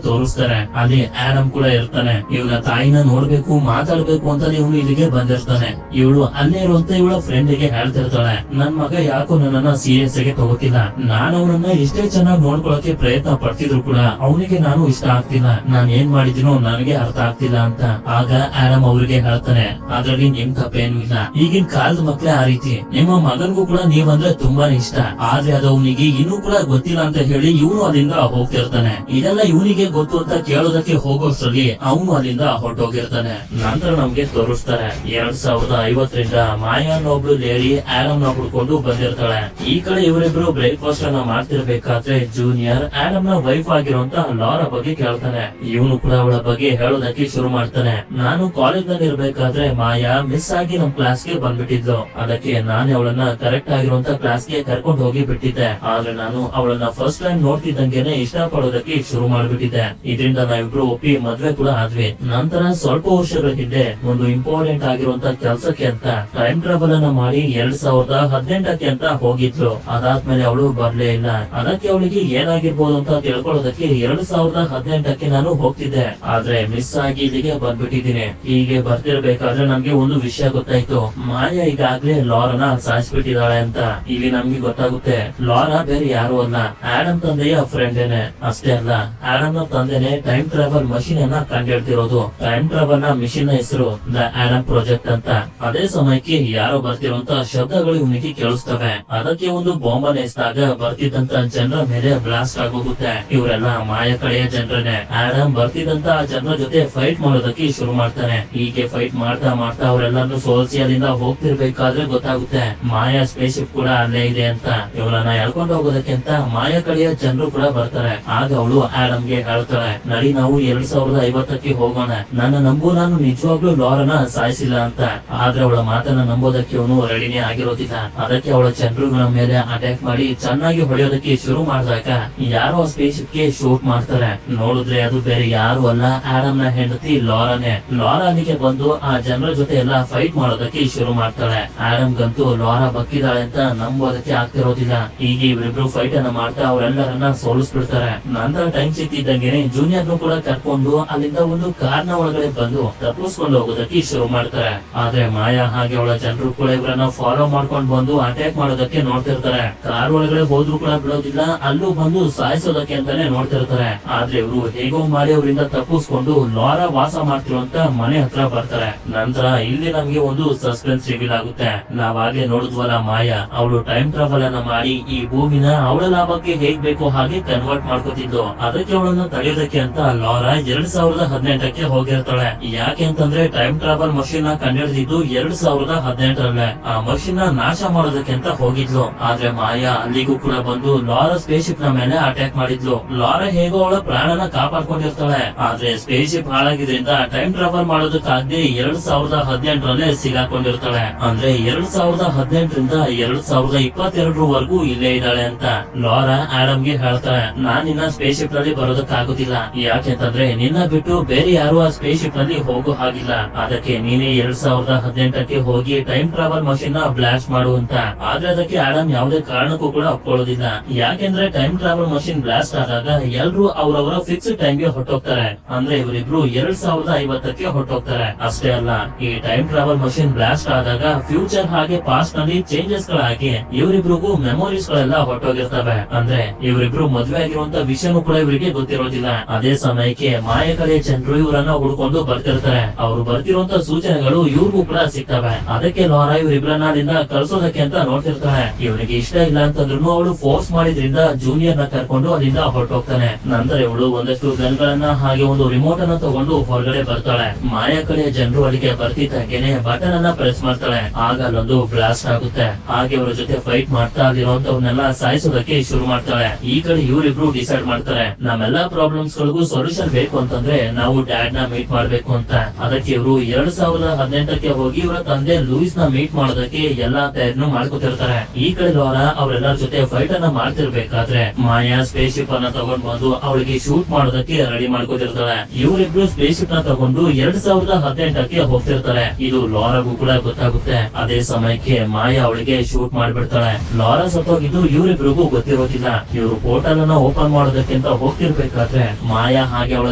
ತೋರಿಸ್ತಾರೆ, ಅಲ್ಲಿ ಆಡಮ್ ಕೂಡ ಇರ್ತಾನೆ. ಇವನ ತಾಯಿನ ನೋಡ್ಬೇಕು, ಮಾತಾಡ್ಬೇಕು ಅಂತ ಇವನು ಇಲ್ಲಿಗೆ ಬಂದಿರ್ತಾನೆ. ಇವಳು ಅಲ್ಲೇ ಇರುವಂತ ಇವಳ ಫ್ರೆಂಡ್ ಗೆ ಹೇಳ್ತಿರ್ತಾಳೆ, ನನ್ ಮಗ ಯಾಕೋ ನನ್ನನ್ನ ಸೀರಿಯಸ್ ಆಗಿ ತಗೋತಿಲ್ಲ, ನಾನು ಅವನನ್ನ ಎಷ್ಟೇ ಚೆನ್ನಾಗಿ ನೋಡ್ಕೊಳಕ್ಕೆ ಪ್ರಯತ್ನ ಪಡ್ತಿದ್ರು ಕೂಡ ಅವನಿಗೆ ನಾನು ಇಷ್ಟ ಆಗ್ತಿಲ್ಲ, ನಾನ್ ಏನ್ ಮಾಡಿದಿನೋ ನನಗೆ ಅರ್ಥ ಆಗ್ತಿಲ್ಲ ಅಂತ. ಆಗ ಆಡಮ್ ಅವ್ರಿಗೆ ಹೇಳ್ತಾನೆ, ಅದ್ರಲ್ಲಿ ನಿಮ್ ತಪ್ಪೇನು ಇಲ್ಲ, ಈಗಿನ ಕಾಲದ ಮಕ್ಳೇ ಆ ರೀತಿ, ನಿಮ್ಮ ಮಗನ್ಗೂ ಕೂಡ ನೀವಂದ್ರೆ ತುಂಬಾನೇ ಇಷ್ಟ, ಆದ್ರೆ ಅದು ಅವನಿಗೆ ಇನ್ನೂ ಕೂಡ ಗೊತ್ತಿಲ್ಲ ಅಂತ ಹೇಳಿ ಇವನು ಅಲ್ಲಿಂದ ಹೋಗ್ತಿರ್ತಾನೆ. ಇದೆಲ್ಲ ಇವನಿಗೆ ಗೊತ್ತು ಅಂತ ಕೇಳೋದಕ್ಕೆ ಹೋಗೋಷ್ಟ್ರಲ್ಲಿ ಅವನು ಅಲ್ಲಿಂದ ಹೊರಟೋಗಿರ್ತಾನೆ. ನಂತರ ನಮ್ಗೆ ತೋರಿಸ್ತಾರೆ 2050ರಿಂದ ಮಾಯಾ ಅನ್ನೊಬ್ಳು ಲೇಡಿ ಆಡಮ್ ನ ಹುಡ್ಕೊಂಡು ಬಂದಿರ್ತಾಳೆ. ಈ ಕಡೆ ಇವರಿಬ್ರು ಬ್ರೇಕ್ಫಾಸ್ಟ್ ಅನ್ನ ಮಾಡ್ತಿರ್ಬೇಕಾದ್ರೆ ಜೂನಿಯರ್ ಆಡಮ್ ನ ವೈಫ್ ಆಗಿರುವಂತ ಲಾರಾ ಬಗ್ಗೆ ಕೇಳ್ತಾನೆ. ಇವನು ಕೂಡ ಅವಳ ಬಗ್ಗೆ ಹೇಳೋದಕ್ಕೆ ಶುರು ಮಾಡ್ತಾನೆ, ನಾನು ಕಾಲೇಜ್ ನಲ್ಲಿ ಇರ್ಬೇಕಾದ್ರೆ ಮಾಯಾ ಮಿಸ್ ಆಗಿ ನಮ್ ಕ್ಲಾಸ್ ಗೆ ಬಂದ್ಬಿಟ್ಟಿದ್ಲು, ಅದಕ್ಕೆ ನಾನೇ ಅವಳನ್ನ ಕರೆಕ್ಟ್ ಆಗಿರುವಂತ ಕ್ಲಾಸ್ ಗೆ ಕರ್ಕೊಂಡು ಹೋಗಿ ಬಿಟ್ಟಿದ್ದೆ. ಆದ್ರೆ ನಾನು ಅವಳನ್ನ ಫಸ್ಟ್ ಟೈಮ್ ನೋಡ್ತಿದ್ದಂಗೆನೆ ಇಷ್ಟ ಪಡೋದಕ್ಕೆ ಶುರು ಮಾಡ್ಬಿಟ್ಟಿದ್ದೆ. ಇದರಿಂದ ನಾವಿಬ್ರು ಒಪ್ಪಿ ಮದ್ವೆ ಕೂಡ ಆದ್ವಿ. ನಂತರ ಸ್ವಲ್ಪ ವರ್ಷಗಳ ಹಿಂದೆ ಒಂದು ಇಂಪಾರ್ಟೆಂಟ್ ಆಗಿರುವಂತ ಕೆಲ್ಸಕ್ಕೆ ಅಂತ ಟೈಮ್ ಟ್ರಾವೆಲ್ ಅನ್ನ ಮಾಡಿ 2018ಕ್ಕೆ ಅಂತ ಹೋಗಿದ್ಲು. ಅದಾದ್ಮೇಲೆ ಅವಳು ಬರ್ಲೇ ಇಲ್ಲ. ಅದಕ್ಕೆ ಅವಳಿಗೆ ಏನಾಗಿರ್ಬೋದು ಅಂತ ತಿಳ್ಕೊಳ್ಳೋದಕ್ಕೆ 2018ಕ್ಕೆ ನಾನು ಹೋಗ್ತಿದ್ದೆ, ಆದ್ರೆ ಮಿಸ್ ಆಗಿ ಇಲ್ಲಿಗೆ ಬಂದ್ಬಿಟ್ಟಿದ್ದೀನಿ. ಹೀಗೆ ಬರ್ತಿರ್ಬೇಕಾದ್ರೆ ನಮ್ಗೆ ಒಂದು ವಿಷಯ ಗೊತ್ತಾಯ್ತು, ಮಾಯಾ ಈಗಾಗ್ಲೇ ಲಾರನ ಸಾಯಿಸ್ಬಿಟ್ಟಿದ್ದಾಳೆ ಅಂತ. ಇಲ್ಲಿ ನಮ್ಗೆ ಗೊತ್ತಾಗುತ್ತೆ ಲಾರಾ ಬೇರೆ ಯಾರು ಅಲ್ಲ, ಆಡಮ್ ತಂದೆಯ ಫ್ರೆಂಡೇನೆ. ಅಷ್ಟೇ ಅಲ್ಲ, ಆಡಮ್ ನ ತಂದೆನೆ ಟೈಮ್ ಟ್ರಾವೆಲ್ ಮಷೀನ್ ಅನ್ನ ಕಂಡಿಡ್ತಿರೋದು. ಟೈಮ್ ಟ್ರಾವೆಲ್ ನ ಮಿಷಿನ್ ಹೆಸರು ದ ಆಡಮ್ ಪ್ರಾಜೆಕ್ಟ್ ಅಂತ. ಅದೇ ಸಮಯಕ್ಕೆ ಯಾರೋ ಬರ್ತಿರುವಂತ ಶಬ್ದಗಳು ಇವನಿಗೆ ಕೇಳಿಸ್ತವೆ. ಅದಕ್ಕೆ ಒಂದು ಬಾಂಬ್ ಅನ್ನ ಎಸ್ದಾಗ ಬರ್ತಿದ್ದಂತ ಜನರ ಮೇಲೆ ಬ್ಲಾಸ್ಟ್ ಆಗೋಗುತ್ತೆ. ಇವರೆಲ್ಲ ಮಾಯಾ ಕಡೆಯ ಜನರನ್ನೇ. ಆಡಮ್ ಬರ್ತಿದ್ದಂತ ಜನರ ಜೊತೆ ಫೈಟ್ ಮಾಡೋದಕ್ಕೆ ಶುರು ಮಾಡ್ತಾನೆ. ಹೀಗೆ ಫೈಟ್ ಮಾಡ್ತಾ ಮಾಡ್ತಾ ಅವರೆಲ್ಲರನ್ನು ಸೋಲ್ಸಿ ಅಲ್ಲಿಂದ ಹೋಗ್ತಿರ್ಬೇಕಾದ್ರೆ ಗೊತ್ತಾಗುತ್ತೆ ಮಾಯಾ ಸ್ಪೇಸ್ ಶಿಪ್ ಕೂಡ ಅಲ್ಲೇ ಇದೆ ಅಂತ. ಇವರನ್ನ ಎಳ್ಕೊಂಡು ಹೋಗೋದಕ್ಕೆ ಅಂತ ಮಾಯಾ ಕಡೆಯ ಜನರು ಕೂಡ ಬರ್ತಾರೆ. ಆಗ ಅವಳು ಆಡಮ್ ಗೆ ಹೇಳ್ತಾಳೆ, ನಡಿ ನಾವು 2050ಕ್ಕೆ ಹೋಗೋಣ, ನನ್ನ ನಂಬು, ನಾನು ನಿಜವಾಗ್ಲೂ ಲಾರನ ಸಾಯಿಸಿಲ್ಲ ಅಂತ. ಆದ್ರೆ ಅವಳ ಮಾತನ್ನ ನಂಬೋದಕ್ಕೆ ಅವನು ರೆಡಿನೇ ಆಗಿರೋದಿಲ್ಲ. ಅದಕ್ಕೆ ಅವಳ ಜನರುಗಳ ಮೇಲೆ ಅಟ್ಯಾಕ್ ಮಾಡಿ ಚೆನ್ನಾಗಿ ಹೊಡೆಯೋದಕ್ಕೆ ಶುರು ಮಾಡಿದಾಗ ಯಾರೋ ಸ್ಪೇಸ್ ಶಿಪ್ ಗೆ ಶೂಟ್ ಮಾಡ್ತಾರೆ. ನೋಡಿದ್ರೆ ಅದು ಬೇರೆ ಯಾರು ಅಲ್ಲ, ಆಡಮ್ ನ ಹೆಂಡತಿ ಲಾರಾನೇ. ಲಾರಾ ಅಲ್ಲಿಗೆ ಬಂದು ಆ ಜನರ ಜೊತೆ ಎಲ್ಲ ಫೈಟ್ ಮಾಡೋದಕ್ಕೆ ಶುರು ಮಾಡ್ತಾಳೆ. ಆಡಮ್ ಗಂತೂ ಲಾರಾ ಬಕ್ಕಿದಾಳೆ ಅಂತ ನಂಬೋದಕ್ಕೆ ಆಗ್ತಿರೋದಿಲ್ಲ. ಹೀಗೆ ಇವರಿಬ್ರು ಫೈಟ್ ಅನ್ನ ಮಾಡ್ತಾ ಅವರೆಲ್ಲರನ್ನ ಸೋಲಿಸ್ಬಿಡ್ತಾರೆ. ನಂತರ ಟೈಮ್ ಸಿಕ್ತಿದ್ದಂಗೆನೆ ಜೂನಿಯರ್ ಕೂಡ ಕರ್ಕೊಂಡು ಅಲ್ಲಿಂದ ಒಂದು ಕಾರ್ ನ ಒಳಗಡೆ ಬಂದು ತಪ್ಪಿಸ್ಕೊಂಡು ಹೋಗೋದಕ್ಕೆ ಶುರು ಮಾಡ್ತಾರೆ. ಆದ್ರೆ ಮಾಯಾ ಹಾಗೆ ಅವಳ ಜನರು ಕೂಡ ಇವರನ್ನ ಫಾಲೋ ಮಾಡ್ಕೊಂಡು ಬಂದು ಅಟ್ಯಾಕ್ ಮಾಡೋದಕ್ಕೆ ನೋಡ್ತಿರ್ತಾರೆ. ಕಾರ್ ಒಳಗಡೆ ಹೋದ್ರು ಕೂಡ ಬಿಡೋದಿಲ್ಲ, ಅಲ್ಲೂ ಬಂದು ಸಾಯಿಸೋದಕ್ಕೆ ಅಂತಾನೆ ನೋಡ್ತಿರ್ತಾರೆ. ಆದ್ರೆ ಇವರು ಹೇಗೋ ಮಾಡಿ ಅವರಿಂದ ತಪ್ಪಿಸ್ಕೊಂಡು ಲಾರಾ ವಾಸ ಮಾಡ್ತಿರುವಂತ ಮನೆ ಹತ್ರ ಬರ್ತಾರೆ. ನಂತರ ಇಲ್ಲಿ ನಮ್ಗೆ ಒಂದು ಸಸ್ಪೆನ್ಸ್ ರಿವೀಲ್ ಆಗುತ್ತೆ. ನಾವಾಗ್ಲೇ ನೋಡಿದ್ವಲ್ಲ ಮಾಯಾ, ಅವಳು ಟೈಮ್ ಟ್ರಾವೆಲ್ ಅನ್ನ ಮಾಡಿ ಈ ಭೂಮಿನ ಅವಳ ಲಾಭಕ್ಕೆ ಹೇಗ್ ಬೇಕೋ ಹಾಗೆ ಕನ್ವರ್ಟ್ ಮಾಡ್ಕೋತಿದ್ಲು. ಅದಕ್ಕೆ ಅವಳನ್ನ ತಡೆಯೋದಕ್ಕೆ ಅಂತ ಲಾರಾ 2018ಕ್ಕೆ ಹೋಗಿರ್ತಾಳೆ. ಯಾಕೆ ಅಂತಂದ್ರೆ ಟೈಮ್ ಟ್ರಾವೆಲ್ ಮಷೀನ್ ನ ಕಂಡಿಡಿದಿದ್ದು 2018ರಲ್ಲೇ. ಆ ಮಷೀನ್ ನ ನಾಶ ಮಾಡೋದಕ್ಕೆ ಅಂತ ಹೋಗಿದ್ಲು. ಆದ್ರೆ ಮಾಯಾ ಅಲ್ಲಿಗೂ ಕೂಡ ಬಂದು ಲಾರಾ ಸ್ಪೇಸ್ ಶಿಪ್ ನ ಮೇಲೆ ಅಟ್ಯಾಕ್ ಮಾಡಿದ್ಲು. ಲಾರಾ ಹೇಗೋ ಅವಳ ಪ್ರಾಣನ ಕಾಪಾಡ್ಕೊಂಡಿರ್ತಾಳೆ. ಆದ್ರೆ ಸ್ಪೇಸ್ ಶಿಪ್ ಹಾಳಾಗಿದ್ರಿಂದ ಟೈಮ್ ಟ್ರಾವೆಲ್ ಮಾಡೋದಕ್ಕಾಗದೆ 2018ರಲ್ಲೇ ಸಿಗಾಕೊಂಡಿರ್ತಾಳೆ. ಅಂದ್ರೆ 2018ರಿಂದ 2022ರವರೆಗೂ ಇಲ್ಲೇ ಇದ್ದಾಳೆ ಅಂತ. ಲಾರಾ ಆಡಮ್ ಗೆ ಹೇಳ್ತಾಳೆ, ನಾನ್ ನಿನ್ನ ಸ್ಪೇಸ್ ಶಿಪ್ ನಲ್ಲಿ ಬರೋದಕ್ಕಾಗೋದಿಲ್ಲ, ಯಾಕೆಂತಂದ್ರೆ ನಿನ್ನ ಬಿಟ್ಟು ಬೇರೆ ಯಾರು ಆ ಸ್ಪೇಸ್ ಶಿಪ್ ನಲ್ಲಿ ಹೋಗೋ ಹಾಗಿಲ್ಲ. ಅದಕ್ಕೆ ನೀನೇ 2018ಕ್ಕೆ ಹೋಗಿ ಟೈಮ್ ಟ್ರಾವೆಲ್ ಮಷೀನ್ ನ ಬ್ಲಾಸ್ಟ್ ಮಾಡು ಅಂತ. ಆದ್ರೆ ಅದಕ್ಕೆ ಆಡಮ್ ಯಾವುದೇ ಕಾರಣಕ್ಕೂ ಕೂಡ ಒಪ್ಕೊಳ್ಳೋದಿಲ್ಲ. ಯಾಕೆಂದ್ರೆ ಟೈಮ್ ಟ್ರಾವೆಲ್ ಮಷೀನ್ ಬ್ಲಾಸ್ಟ್ ಆದಾಗ ಎಲ್ರು ಅವರವರ ಫಿಕ್ಸ್ಡ್ ಟೈಮ್ ಗೆ ಹೊರಟೋಗ್ತಾರೆ. ಅಂದ್ರೆ ಇವರಿಬ್ರು 2050ಕ್ಕೆ ಹೊರಟೋಗ್ತಾರೆ. ಅಷ್ಟೇ ಅಲ್ಲ, ಈ ಟೈಮ್ ಟ್ರಾವೆಲ್ ಮಷೀನ್ ಬ್ಲಾಸ್ಟ್ ಆದಾಗ ಫ್ಯೂಚರ್ ಹಾಗೆ ಪಾಸ್ಟ್ ನಲ್ಲಿ ಚೇಂಜಸ್ ಗಳಾಗಿ ಇವರಿಬ್ರಿಗೂ ಮೆಮೊರೀಸ್ ಗಳೆಲ್ಲ ಹೊರಟೋಗಿರ್ತವೆ. ಅಂದ್ರೆ ಇವರಿಬ್ರು ಮದ್ವೆ ಆಗಿರುವಂತ ವಿಷಯನೂ ಕೂಡ ಇವರಿಗೆ ಗೊತ್ತಿರೋದಿಲ್ಲ. ಅದೇ ಸಮಯಕ್ಕೆ ಮಾಯಾ ಕಡೆ ಜನರು ಇವರನ್ನ ಹುಡ್ಕೊಂಡು ಬರ್ತಿರ್ತಾರೆ. ಅವ್ರು ಬರ್ತಿರುವಂತ ಸೂಚನೆಗಳು ಇವ್ರಿಗೂ ಕೂಡ ಸಿಗ್ತವೆ. ಅದಕ್ಕೆ ಲಾರಾ ಇವರಿಬ್ರನ್ನ ಅಲ್ಲಿಂದ ಕಳ್ಸೋದಕ್ಕೆ ಅಂತ ನೋಡ್ತಿರ್ತಾಳೆ. ಇವನಿಗೆ ಇಷ್ಟ ಇಲ್ಲ ಅಂತಂದ್ರೂ ಅವಳು ಫೋರ್ಸ್ ಮಾಡಿದ್ರಿಂದ ಜೂನಿಯರ್ ನ ಕರ್ಕೊಂಡು ಅಲ್ಲಿಂದ ಹೊರಟೋಗ್ತಾನೆ. ನಂತರ ಇವಳು ಒಂದಷ್ಟು ಗನ್ ಗಳನ್ನ ಹಾಗೆ ಒಂದು ರಿಮೋಟ್ ಅನ್ನ ತಗೊಂಡು ಹೊರಗಡೆ ಬರ್ತಾಳೆ. ಮಾಯಾ ಕಡೆಯ ಜನರು ಅಲ್ಲಿಗೆ ಬರ್ತಿದ್ದಂಗೆನೆ ಬಟನ್ ಅನ್ನ ಪ್ರೆಸ್ ಮಾಡ್ತಾಳೆ. ಆಗ ಅಲ್ಲೊಂದು ಬ್ಲಾಸ್ಟ್ ಆಗುತ್ತೆ. ಹಾಗೆ ಅವರ ಜೊತೆ ಫೈಟ್ ಮಾಡ್ತಾ ಅಲ್ಲಿರುವಂತವ್ರನ್ನೆಲ್ಲ ಸಾಯಿಸೋದಕ್ಕೆ ಶುರು ಮಾಡ್ತಾಳೆ. ಈ ಕಡೆ ಇವರಿಬ್ರು ಡಿಸೈಡ್ ಮಾಡ್ತಾರೆ. ನಮ್ಮೆಲ್ಲಾ ಪ್ರಾಬ್ಲಮ್ಸ್ ಗಳಿಗೂ ಸೊಲ್ಯೂಷನ್ ಬೇಕು ಅಂತಂದ್ರೆ ನಾವು ಡ್ಯಾಡ್ ನ ಮೀಟ್ ಮಾಡ್ಬೇಕು ಅಂತ. ಅದಕ್ಕೆ ಇವರು 2018ಕ್ಕೆ ಹೋಗಿ ಇವರ ತಂದೆ ಲೂಯಿಸ್ ನ ಮೀಟ್ ಮಾಡೋದಕ್ಕೆ ಎಲ್ಲಾ ತಯಾರಿನೂ ಮಾಡ್ಕೊತಿರ್ತಾರೆ. ಈ ಕಡೆ ಲಾರಾ ಅವರೆಲ್ಲರ ಜೊತೆ ಫೈಟ್ ಅನ್ನ ಮಾಡ್ತಿರ್ಬೇಕಾದ್ರೆ ಮಾಯಾ ಸ್ಪೇಸ್ ಶಿಪ್ ಅನ್ನ ತಗೊಂಡ್ ಬಂದು ಅವಳಿಗೆ ಶೂಟ್ ಮಾಡೋದಕ್ಕೆ ರೆಡಿ ಮಾಡ್ಕೊತಿರ್ತಾಳೆ. ಇವರಿಬ್ರು ಸ್ಪೇಸ್ ಶಿಪ್ ನ ತಗೊಂಡು 2018ಕ್ಕೆ ಹೋಗ್ತಿರ್ತಾರೆ. ಇದು ಲಾರಾಗೂ ಕೂಡ ಗೊತ್ತಾಗುತ್ತೆ. ಅದೇ ಸಮಯಕ್ಕೆ ಮಾಯಾ ಅವಳಿಗೆ ಶೂಟ್ ಮಾಡ್ಬಿಡ್ತಾಳೆ. ಲಾರಾ ಸತ್ತೋಗಿದ್ದು ಇವರಿಬ್ರಿಗೂ ಗೊತ್ತಿರೋದಿಲ್ಲ. ಇವರು ಪೋರ್ಟಲ್ ಅನ್ನ ಓಪನ್ ಮಾಡೋದಕ್ಕಿಂತ ಹೋಗ್ತಿರ್ಬೇಕಾದ್ರೆ ಮಾಯಾ ಹಾಗೆ ಅವಳ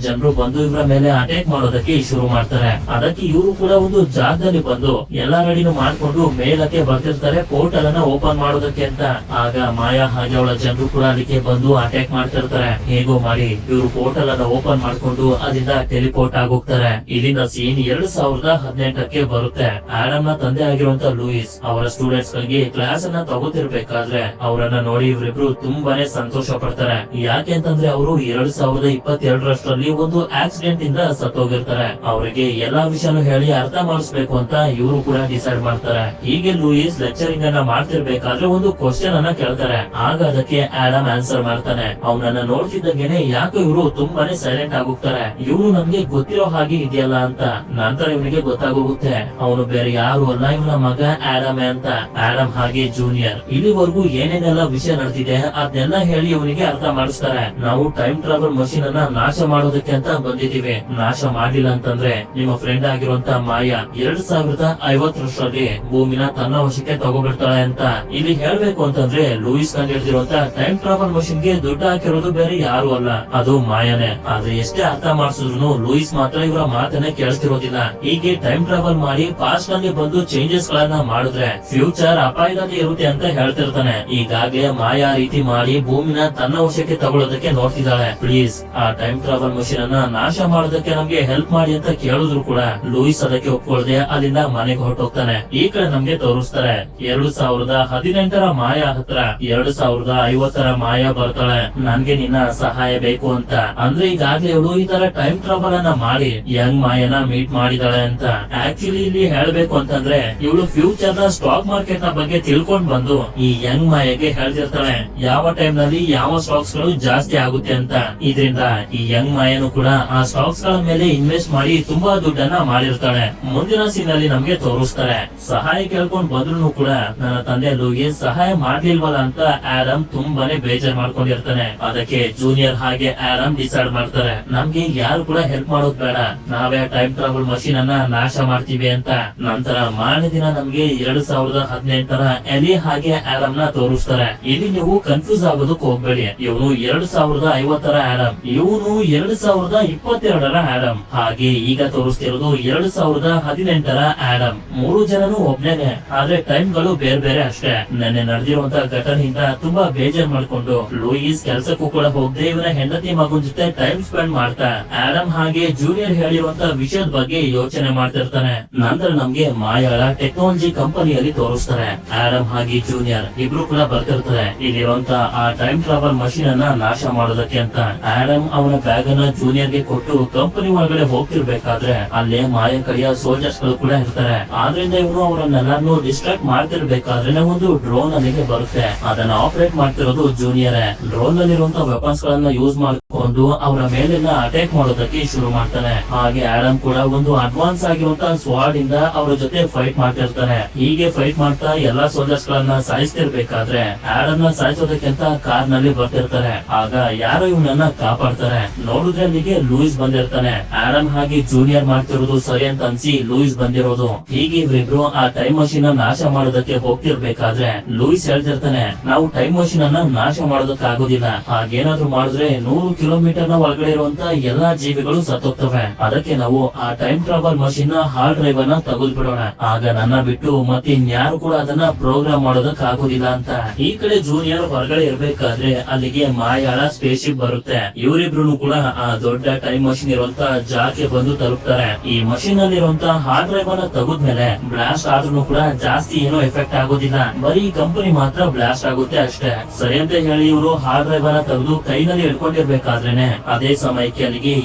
ಜನರು ಬಂದು ಇವರ ಮೇಲೆ ಅಟ್ಯಾಕ್ ಮಾಡೋದಕ್ಕೆ ಶುರು ಮಾಡ್ತಾರೆ. ಅದಕ್ಕೆ ಇವರು ಕೂಡ ಒಂದು ಜಾಗದಲ್ಲಿ ಬಂದು ಎಲ್ಲಾ ರೆಡಿನೂ ಮಾಡ್ಕೊಂಡು ಮೇಲಕ್ಕೆ ಬರ್ತಿರ್ತಾರೆ ಪೋರ್ಟಲ್ ಅನ್ನ ಓಪನ್ ಮಾಡೋದಕ್ಕೆ ಅಂತ. ಆಗ ಮಾಯಾ ಹಾಗೆ ಅವಳ ಜನರು ಕೂಡ ಅದಕ್ಕೆ ಬಂದು ಅಟ್ಯಾಕ್ ಮಾಡ್ತಿರ್ತಾರೆ. ಹೇಗೋ ಮಾಡಿ ಇವರು ಪೋರ್ಟಲ್ ಅನ್ನ ಓಪನ್ ಮಾಡ್ಕೊಂಡು ಅದರಿಂದ ಟೆಲಿಪೋರ್ಟ್ ಆಗೋಗ್ತಾರೆ. ಇಲ್ಲಿಂದ ಸೀನ್ 2018ಕ್ಕೆ ಬರುತ್ತೆ. ಆಡಮ್ ನ ತಂದೆ ಆಗಿರುವಂತ ಲೂಯಿಸ್ ಅವರ ಸ್ಟೂಡೆಂಟ್ಸ್ ಗಳಿಗೆ ಕ್ಲಾಸ್ ಅನ್ನ ತಗೋತಿರ್ಬೇಕಾದ್ರೆ ಅವರನ್ನ ನೋಡಿ ಇವರಿಬ್ರು ತುಂಬಾನೇ ಸಂತೋಷ ಪಡ್ತಾರೆ. ಯಾಕೆ ಅಂತಂದ್ರೆ ಅವರು 2022ರಲ್ಲಿ ಒಂದು ಆಕ್ಸಿಡೆಂಟ್ ಇಂದ ಸತ್ತೋಗಿರ್ತಾರೆ. ಅವರಿಗೆ ಎಲ್ಲಾ ವಿಷಯನೂ ಹೇಳಿ ಅರ್ಥ ಮಾಡಿಸ್ಬೇಕು ಅಂತ ಇವರು ಕೂಡ ಡಿಸೈಡ್ ಮಾಡ್ತಾರೆ. ಹೀಗೆ ಲೂಯಿಸ್ ಲೆಕ್ಚರಿಂಗ್ ಅನ್ನ ಮಾಡ್ತಿರ್ಬೇಕಾದ್ರೆ ಒಂದು ಕ್ವಶನ್ ಅನ್ನ ಕೇಳ್ತಾರೆ. ಆಗ ಅದಕ್ಕೆ ಆಡಮ್ ಆನ್ಸರ್ ಮಾಡ್ತಾನೆ. ಅವನನ್ನ ನೋಡ್ತಿದ್ದಂಗೆನೆ ಯಾಕೆ ಇವರು ತುಂಬಾನೇ ಸೈಲೆಂಟ್ ಆಗೋಗ್ತಾರೆ. ಇವ್ರು ನಮ್ಗೆ ಗೊತ್ತಿರೋ ಹಾಗೆ ಇದೆಯಲ್ಲ ಅಂತ. ನಂತರ ಇವನಿಗೆ ಗೊತ್ತಾಗೋಗುತ್ತೆ ಅವನು ಬೇರೆ ಯಾರು ಅಲ್ಲ, ಇವನ ಮಗ ಆಡಮ್ ಅಂತ. ಆಡಮ್ ಹಾಗೆ ಜೂನಿಯರ್ ಇಲ್ಲಿವರೆಗೂ ಏನೇನೆಲ್ಲ ವಿಷಯ ನಡೆದಿದೆ ಅದನ್ನೆಲ್ಲ ಹೇಳಿ ಇವನಿಗೆ ಅರ್ಥ ಮಾಡಿಸ್ತಾರೆ. ನಾವು ಟೈಮ್ ಟ್ರಾವೆಲ್ ಮಷೀನ್ ಅನ್ನ ನಾಶ ಮಾಡೋದಕ್ಕೆ ಅಂತ ಬಂದಿದ್ದೀವಿ. ನಾಶ ಮಾಡ್ಲಿಲ್ಲ ಅಂತಂದ್ರೆ ನಿಮ್ಮ ಫ್ರೆಂಡ್ ಆಗಿರುವಂತ ಮಾಯಾ 2050ರಲ್ಲಿ ಭೂಮಿನ ತನ್ನ ವಶಕ್ಕೆ ತಗೋಬಿಡ್ತಾಳೆ ಅಂತ. ಇಲ್ಲಿ ಹೇಳ್ಬೇಕು ಅಂತಂದ್ರೆ ಲೂಯಿಸ್ ಕಂಡು ಹಿಡಿದಿರುವಂತ ಟೈಮ್ ಟ್ರಾವೆಲ್ ಮಷೀನ್ ಗೆ ದುಡ್ಡು ಹಾಕಿರೋದು ಬೇರೆ ಯಾರು ಅಲ್ಲ, ಅದು ಮಾಯಾನೆ. ಆದ್ರೆ ಎಷ್ಟೇ ಅರ್ಥ ಮಾಡಿಸಿದ್ರು ಲೂಯಿಸ್ ಮಾತ್ರ ಇವರ ಮಾತನ್ನ ಕೇಳಿಸ್ತಿರೋದಿಲ್ಲ. ಹೀಗೆ ಟೈಮ್ ಟ್ರಾವೆಲ್ ಮಾಡಿ ಪಾಸ್ಟ್ ನಲ್ಲಿ ಬಂದು ಚೇಂಜಸ್ ಗಳನ್ನ ಮಾಡಿದ್ರೆ ಫ್ಯೂಚರ್ ಅಪಾಯದಲ್ಲಿ ಇರುತ್ತೆ ಅಂತ ಹೇಳ್ತಿರ್ತಾನೆ. ಈಗಾಗ್ಲೇ ಮಾಯಾ ರೀತಿ ಮಾಡಿ ಭೂಮಿನ ತನ್ನ ವಶಕ್ಕೆ ತಗೊಳ್ಳೋದಕ್ಕೆ ನೋಡ್ತಿದ್ದಾಳೆ. ಪ್ಲೀಸ್ ಆ ಟೈಮ್ ಟ್ರಾವೆಲ್ ಮಷೀನ್ ಅನ್ನ ನಾಶ ಮಾಡೋದಕ್ಕೆ ನಮ್ಗೆ ಹೆಲ್ಪ್ ಮಾಡಿ ಅಂತ ಕೇಳಿದ್ರು ಕೂಡ ಲೂಯಿಸ್ ಅದಕ್ಕೆ ಒಪ್ಕೊಳ್ಳದೆ ಅಲ್ಲಿಂದ ಮನೆಗೆ ಹೊರಟೋಗ್ತಾನೆ. ಈ ಕಡೆ ನಮ್ಗೆ ತೋರಿಸ್ತಾರೆ 2018ರ ಮಾಯಾ ಹತ್ರ 2050ರ ಮಾಯಾ ಬರ್ತಾಳೆ. ನನ್ಗೆ ನಿನ್ನ ಸಹಾಯ ಬೇಕು ಅಂತ. ಅಂದ್ರೆ ಈಗಾಗ್ಲೇ ಇವಳು ಈ ತರ ಟೈಮ್ ಟ್ರಾವೆಲ್ ಅನ್ನ ಮಾಡಿ ಯಂಗ್ ಮಾಯನ ಮೀಟ್ ಮಾಡಿದಾಳೆ ಅಂತ. ಆಕ್ಚುಲಿ ಇಲ್ಲಿ ಹೇಳ್ಬೇಕು ಅಂತಂದ್ರೆ ಇವಳು ಫ್ಯೂಚರ್ ನ ಸ್ಟಾಕ್ ಮಾರ್ಕೆಟ್ ನ ಬಗ್ಗೆ ತಿಳ್ಕೊಂಡ್ ಬಂದು ಈ ಯಂಗ್ ಮಾಯಗೆ ಹೇಳ್ತಿರ್ತಾಳೆ ಯಾವ ಟೈಮ್ ನಲ್ಲಿ ಯಾವ ಸ್ಟಾಕ್ಸ್ ಗಳು ಜಾಸ್ತಿ ಆಗುತ್ತೆ ಅಂತ. ಇದರಿಂದ ಈ ಯಂಗ್ ಮಾಯನು ಕೂಡ ಆ ಸ್ಟಾಕ್ಸ್ ಗಳ ಮೇಲೆ ಇನ್ವೆಸ್ಟ್ ಮಾಡಿ ತುಂಬಾ ದುಡ್ಡನ್ನ ಮಾಡಿರ್ತಾಳೆ. ಮುಂದಿನ ಸೀನ್ ಅಲ್ಲಿ ನಮ್ಗೆ ತೋರಿಸ್ತಾರೆ ಸಹಾಯ ಕೇಳ್ಕೊಂಡ್ ಬಂದ್ರು ಕೂಡ ನನ್ನ ತಂದೆ ಲೂಯಿಸ್ ಸಹಾಯ ಮಾಡ್ಲಿಲ್ವಲ್ಲ ಅಂತ ಆಡಮ್ ತುಂಬಾನೇ ಬೇಜಾರ್ ಮಾಡ್ಕೊಂಡಿರ್ತಾನೆ. ಅದಕ್ಕೆ ಜೂನಿಯರ್ ಹಾಗೆ ಆಡಮ್ ಡಿಸೈಡ್ ಮಾಡ್ತಾರೆ ನಮ್ಗೆ ಯಾರು ಕೂಡ ಹೆಲ್ಪ್ ಮಾಡೋದ್ ಬೇಡ, ನಾವೇ ಟೈಮ್ ಟ್ರಾವೆಲ್ ಮಷೀನ್ ಅನ್ನ ನಾಶ ಮಾಡ್ತೀವಿ ಅಂತ. ನಂತರ ಮಾರನೇ ದಿನ ನಮ್ಗೆ 2018ರ ಎಲಿ ಹಾಗೆ ಆಡಮ್ ನ ತೋರಿಸ್ತಾರೆ. ಇಲ್ಲಿ ನೀವು ಕನ್ಫ್ಯೂಸ್ ಆಗೋದಕ್ಕೆ ಹೋಗ್ಬೇಡಿ. ಇವನು 2050ರ ಆಡಮ್, ಇವನು 2022ರ ಆಡಮ್. ಹಾಗೆ ಈಗ ತೋರಿಸ್ತಿರೋದು 2018ರ ಆಡಮ್. ಮೂರು ಜನನು ಒಬ್ನೇನೆ, ಆದ್ರೆ ಟೈಮ್ ಗಳು ಬೇರೆ ಬೇರೆ ಅಷ್ಟೇ. ನೆನ್ನೆ ನಡೆದಿರುವಂತ ಘಟನೆಯಿಂದ ತುಂಬಾ ಬೇಜಾರ್ ಮಾಡ್ಕೊಂಡು ಲೂಯಿಸ್ ಕೆಲ್ಸಕ್ಕೂ ಕೂಡ ಹೋಗದೆ ಇವನ ಹೆಂಡತಿ ಮಗನ್ ಜೊತೆ ಟೈಮ್ ಸ್ಪೆಂಡ್ ಮಾಡ್ತಾ ಆಡಮ್ ಹಾಗೆ ಜೂನಿಯರ್ ಹೇಳಿರುವಂತ ವಿಷಯದ ಬಗ್ಗೆ ಯೋಚನೆ ಮಾಡ್ತಿರ್ತಾನೆ. ನಂತರ ನಮ್ಗೆ ಮಾಯಾಳ ಟೆಕ್ನಾಲಜಿ ಕಂಪನಿಯಲ್ಲಿ ತೋರಿಸ್ತಾರೆ. ಆಡಮ್ ಹಾಗೆ ಜೂನಿಯರ್ ಇಬ್ರು ಕೂಡ ಬರ್ತಿರ್ತಾರೆ ಇಲ್ಲಿರುವಂತ ಆ ಟೈಮ್ ಟ್ರಾವೆಲ್ ಮಷೀನ್ ಅನ್ನ ನಾಶ ಮಾಡೋದಕ್ಕೆ ಅಂತ. ಆಡಮ್ ಅವನ ಬ್ಯಾಗ್ ಅನ್ನ ಜೂನಿಯರ್ ಗೆ ಕೊಟ್ಟು ಕಂಪನಿ ಒಳಗಡೆ ಹೋಗ್ತಿರ್ಬೇಕಾದ್ರೆ ಅಲ್ಲೇ ಮಾಯಾ ಕಡೆಯ ಸೋಲ್ಜರ್ಸ್ ಗಳು ಕೂಡ ಇರ್ತಾರೆ. ಆದ್ರಿಂದ ಇವನು ಅವರನ್ನೆಲ್ಲಾನು ಡಿಸ್ಟ್ರಾಕ್ಟ್ ಮಾಡ್ತಿರ್ಬೇಕಾದ್ರೆ ಒಂದು ಡ್ರೋನ್ ಅಲ್ಲಿಗೆ ಬರುತ್ತೆ. ಅದನ್ನ ಆಪರೇಟ್ ಮಾಡ್ತಿರೋದು ಜೂನಿಯರ್. ಡ್ರೋನ್ ನಲ್ಲಿರುವಂತ ವೆಪನ್ಸ್ ಗಳನ್ನ ಯೂಸ್ ಮಾಡ್ಕೊಂಡು ಅವರ ಮೇಲೆಲ್ಲ ಅಟ್ಯಾಕ್ ಮಾಡೋದಕ್ಕೆ ಶುರು ಮಾಡ್ತಾನೆ. ಹಾಗೆ ಆಡಮ್ ಕೂಡ ಒಂದು ಅಡ್ವಾನ್ಸ್ ಆಗಿರುವಂತ ಸ್ವಾಡ್ ಇಂದ ಅವರ ಜೊತೆ ಫೈಟ್ ಮಾಡ್ತಿರ್ತಾನೆ. ಹೀಗೆ ಫೈಟ್ ಮಾಡ್ತಾ ಎಲ್ಲಾ ಸೋಲ್ಜರ್ಸ್ ಗಳನ್ನ ಸಾಯಿಸ್ತಿರ್ಬೇಕಾದ್ರೆ ಆಡಮ್ ನ ಸಾಯಿಸೋದಕ್ಕೆ ಅಂತ ಕಾರ್ ನಲ್ಲಿ ಬರ್ತಿರ್ತಾರೆ. ಆಗ ಯಾರೋ ಇವನನ್ನ ಕಾಪಾಡ್ತಾರೆ. ನೋಡಿದ್ರೆ ಅಲ್ಲಿಗೆ ಲೂಯಿಸ್ ಬಂದಿರ್ತಾನೆ. ಆಡಮ್ ಹಾಗೆ ಜೂನಿಯರ್ ಮಾಡ್ತಿರೋದು ಸರಿ ಅಂತ ಅನ್ಸಿ ಲೂಯಿಸ್ ಬಂದಿರೋದು. ಹೀಗೆ ಇವರಿಬ್ರು ಆ ಟೈಮ್ ಮಷೀನ್ ನಾಶ ಮಾಡೋದಕ್ಕೆ ಹೋಗ್ತಿರ್ಬೇಕಾದ್ರೆ ಲೂಯಿಸ್ ಹೇಳ್ತಿರ್ತಾನೆ ನಾವು ಟೈಮ್ ಮಷೀನ್ ಅನ್ನ ನಾಶ ಮಾಡೋದಕ್ಕೆ ಆಗೋದಿಲ್ಲ, ಹಾಗೇನಾದ್ರೂ ಮಾಡಿದ್ರೆ 100 ಕಿಲೋಮೀಟರ್ ನ ಒಳಗಡೆ ಇರುವಂತ ಎಲ್ಲಾ ಜೀವಿಗಳು ಸತ್ತೋಗ್ತವೆ. ಅದಕ್ಕೆ ನಾವು ಆ time travel machine hard drive ಅನ್ನ ತೆಗೆದು ಬಿಡೋಣ. ಆಗ ನನ್ನ ಬಿಟ್ಟು ಮತ್ತೆ ಇನ್ಯಾರು ಕೂಡ ಅದನ್ನ ಪ್ರೋಗ್ರಾಮ್ ಮಾಡೋದಕ್ಕೆ ಆಗೋದಿಲ್ಲ ಅಂತ. ಈ ಕಡೆ ಜೂನಿಯರ್ ಹೊರಗಡೆ ಇರ್ಬೇಕಾದ್ರೆ ಅಲ್ಲಿಗೆ ಮಾಯಾಳ ಸ್ಪೇಸ್ ಶಿಪ್ ಬರುತ್ತೆ. ಇವರಿಬ್ರು ಕೂಡ ಆ ದೊಡ್ಡ ಟೈಮ್ ಮಷೀನ್ ಇರುವಂತ ಜಾಗಕ್ಕೆ ಬಂದು ತಲುಪ್ತಾರೆ. ಈ ಮಷೀನ್ ಅಲ್ಲಿ ಇರುವಂತ ಹಾರ್ಡ್ ಡ್ರೈವ್ ಅನ್ನ ತೆಗೆದ್ಮೇಲೆ ಬ್ಲಾಸ್ಟ್ ಆದ್ರೂ ಕೂಡ ಜಾಸ್ತಿ ಏನೋ ಎಫೆಕ್ಟ್ ಆಗೋದಿಲ್ಲ, ಬರೀ ಕಂಪನಿ ಮಾತ್ರ ಬ್ಲಾಸ್ಟ್ ಆಗುತ್ತೆ ಅಷ್ಟೇ. ಸರಿ ಅಂತ ಹೇಳಿ ಇವರು ಹಾರ್ಡ್ ಡ್ರೈವ್ ಅನ್ನ ತೆಗೆದು ಕೈನಲ್ಲಿ ಹಿಡ್ಕೊಂಡಿರ್ಬೇಕಾದ್ರೇನೆ ಅದೇ ಸಮಯಕ್ಕೆ ಅಲ್ಲಿಗೆ